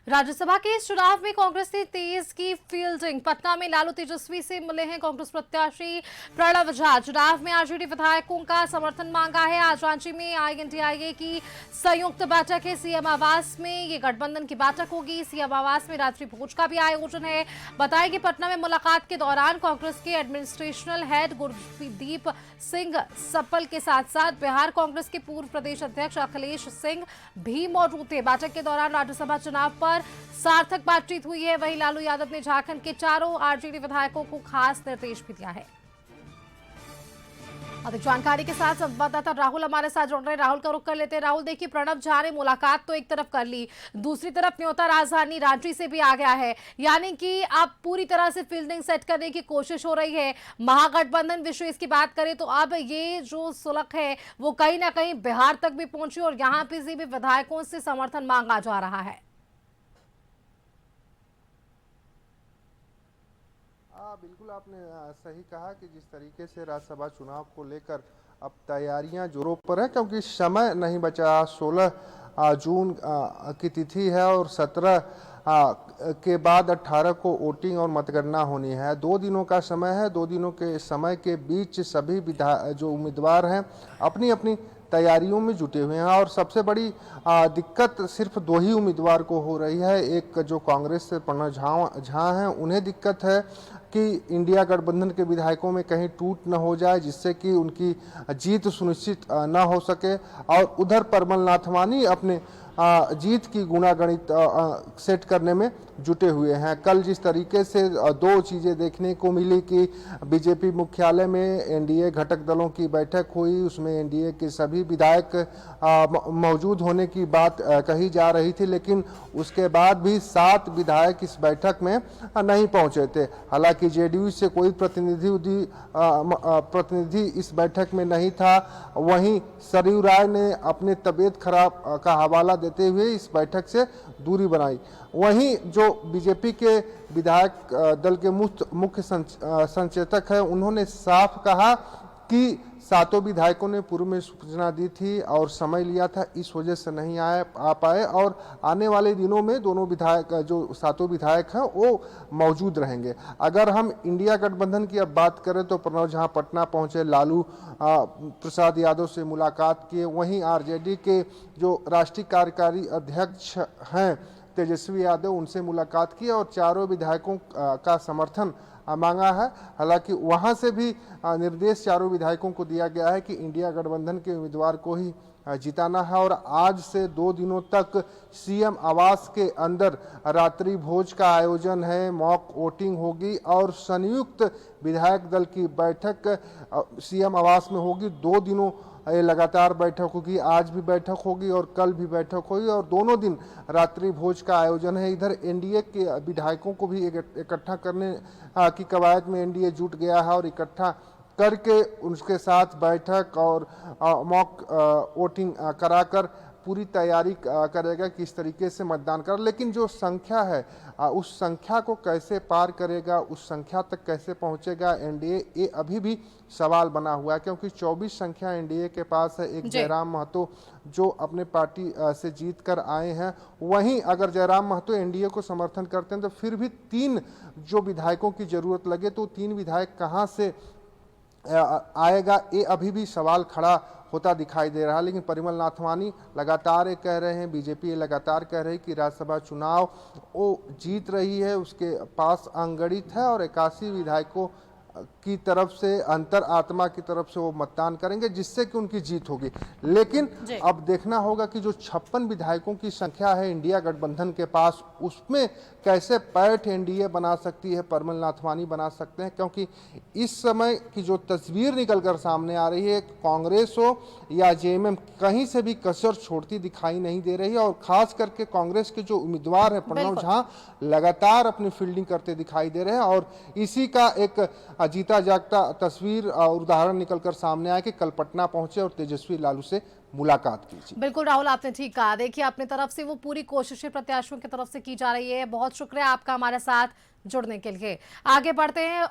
राज्यसभा के इस चुनाव में कांग्रेस ने तेज की फील्डिंग। पटना में लालू तेजस्वी से मिले हैं कांग्रेस प्रत्याशी प्रणव झा। चुनाव में आरजेडी विधायकों का समर्थन मांगा है। आज रांची में आईएनडीआईए की संयुक्त बैठक है। सीएम आवास में ये गठबंधन की बैठक होगी। सीएम आवास में रात्रि भोज का भी आयोजन है। बताया कि पटना में मुलाकात के दौरान कांग्रेस के एडमिनिस्ट्रेशनल हेड गुरदीप सिंह सप्पल के साथ साथ बिहार कांग्रेस के पूर्व प्रदेश अध्यक्ष अखिलेश सिंह भी मौजूद थे। बैठक के दौरान राज्यसभा चुनाव पर सार्थक बातचीत हुई है। वहीं लालू यादव ने झारखंड के चारों आरजेडी विधायकों को खास निर्देश भी दिया है। अधिक जानकारी के साथ संवाददाता राहुल हमारे साथ जुड़ रहे हैं। राहुल का रुख कर लेते हैं। राहुल, देखिए, प्रणव झा ने मुलाकात तो एक तरफ कर ली, दूसरी तरफ न्योता राजधानी रांची से भी आ गया है, यानी कि अब पूरी तरह से फील्डिंग सेट करने की कोशिश हो रही है। महागठबंधन विशेष की बात करें तो अब ये जो सुलह है वो कहीं ना कहीं बिहार तक भी पहुंची और यहाँ पे भी विधायकों से समर्थन मांगा जा रहा है। बिल्कुल आपने सही कहा कि जिस तरीके से राज्यसभा चुनाव को लेकर अब तैयारियां जोरों पर है, क्योंकि समय नहीं बचा। 16 जून की तिथि है और 17 के बाद 18 को वोटिंग और मतगणना होनी है। 2 दिनों का समय है। 2 दिनों के समय के बीच सभी जो उम्मीदवार हैं अपनी अपनी तैयारियों में जुटे हुए हैं और सबसे बड़ी दिक्कत सिर्फ 2 ही उम्मीदवार को हो रही है। एक जो कांग्रेस से प्रणव झा हैं, उन्हें दिक्कत है कि इंडिया गठबंधन के विधायकों में कहीं टूट न हो जाए, जिससे कि उनकी जीत सुनिश्चित न हो सके। और उधर परमल नाथवानी अपने जीत की गुणागणित सेट करने में जुटे हुए हैं। कल जिस तरीके से 2 चीज़ें देखने को मिली कि बीजेपी मुख्यालय में एनडीए घटक दलों की बैठक हुई, उसमें एनडीए के सभी विधायक मौजूद होने की बात कही जा रही थी, लेकिन उसके बाद भी 7 विधायक इस बैठक में नहीं पहुंचे थे। हालांकि जेडीयू से कोई प्रतिनिधि इस बैठक में नहीं था। वहीं सरयू राय ने अपनी तबीयत खराब का हवाला देते हुए इस बैठक से दूरी बनाई। वहीं जो बीजेपी के विधायक दल के मुख्य संचेतक हैं, उन्होंने साफ कहा कि 7 विधायकों ने पूर्व में सूचना दी थी और समय लिया था, इस वजह से नहीं आ पाए और आने वाले दिनों में दोनों विधायक, जो 7 विधायक हैं, वो मौजूद रहेंगे। अगर हम इंडिया गठबंधन की अब बात करें तो प्रणव झा पटना पहुंचे, लालू प्रसाद यादव से मुलाकात किए। वहीं आरजेडी के जो राष्ट्रीय कार्यकारी अध्यक्ष हैं तेजस्वी यादव, उनसे मुलाकात की और चारों विधायकों का समर्थन मांगा है। हालांकि वहां से भी निर्देश चारों विधायकों को दिया गया है कि इंडिया गठबंधन के उम्मीदवार को ही जिताना है। और आज से 2 दिनों तक सीएम आवास के अंदर रात्रि भोज का आयोजन है, मॉक वोटिंग होगी और संयुक्त विधायक दल की बैठक सीएम आवास में होगी। 2 दिनों ये लगातार बैठक होगी। आज भी बैठक होगी और कल भी बैठक होगी और दोनों दिन रात्रि भोज का आयोजन है। इधर एनडीए के विधायकों को भी इकट्ठा करने की कवायद में एनडीए जुट गया है और इकट्ठा करके उनके साथ बैठक और मॉक वोटिंग कराकर पूरी तैयारी करेगा कि इस तरीके से मतदान कर। लेकिन जो संख्या है उस संख्या को कैसे पार करेगा, उस संख्या तक कैसे पहुंचेगा एनडीए, ये अभी भी सवाल बना हुआ है, क्योंकि 24 संख्या एनडीए के पास है। एक जयराम महतो जो अपने पार्टी से जीत कर आए हैं, वहीं अगर जयराम महतो एनडीए को समर्थन करते हैं तो फिर भी 3 जो विधायकों की जरूरत लगे तो 3 विधायक कहाँ से आएगा, ये अभी भी सवाल खड़ा होता दिखाई दे रहा है। लेकिन परिमल नाथवानी लगातार ये कह रहे हैं, बीजेपी लगातार कह रही है कि राज्यसभा चुनाव वो जीत रही है, उसके पास अंगणित है और 81 विधायकों की तरफ से, अंतर आत्मा की तरफ से वो मतदान करेंगे, जिससे कि उनकी जीत होगी। लेकिन अब देखना होगा कि जो 56 विधायकों की संख्या है इंडिया गठबंधन के पास, उसमें कैसे पैठ एनडीए बना सकती है, परमल नाथवानी बना सकते हैं। क्योंकि इस समय की जो तस्वीर निकलकर सामने आ रही है, कांग्रेस हो या जेएमएम, कहीं से भी कसर छोड़ती दिखाई नहीं दे रही है। और खास करके कांग्रेस के जो उम्मीदवार है प्रणव झा लगातार अपनी फील्डिंग करते दिखाई दे रहे हैं और इसी का एक जीता जागता तस्वीर और उदाहरण निकलकर सामने आया कि कल पटना पहुंचे और तेजस्वी लालू से मुलाकात कीजिए। बिल्कुल राहुल, आपने ठीक कहा। देखिए, अपनी तरफ से वो पूरी कोशिशें प्रत्याशियों की तरफ से की जा रही है। बहुत शुक्रिया आपका हमारे साथ जुड़ने के लिए। आगे बढ़ते हैं।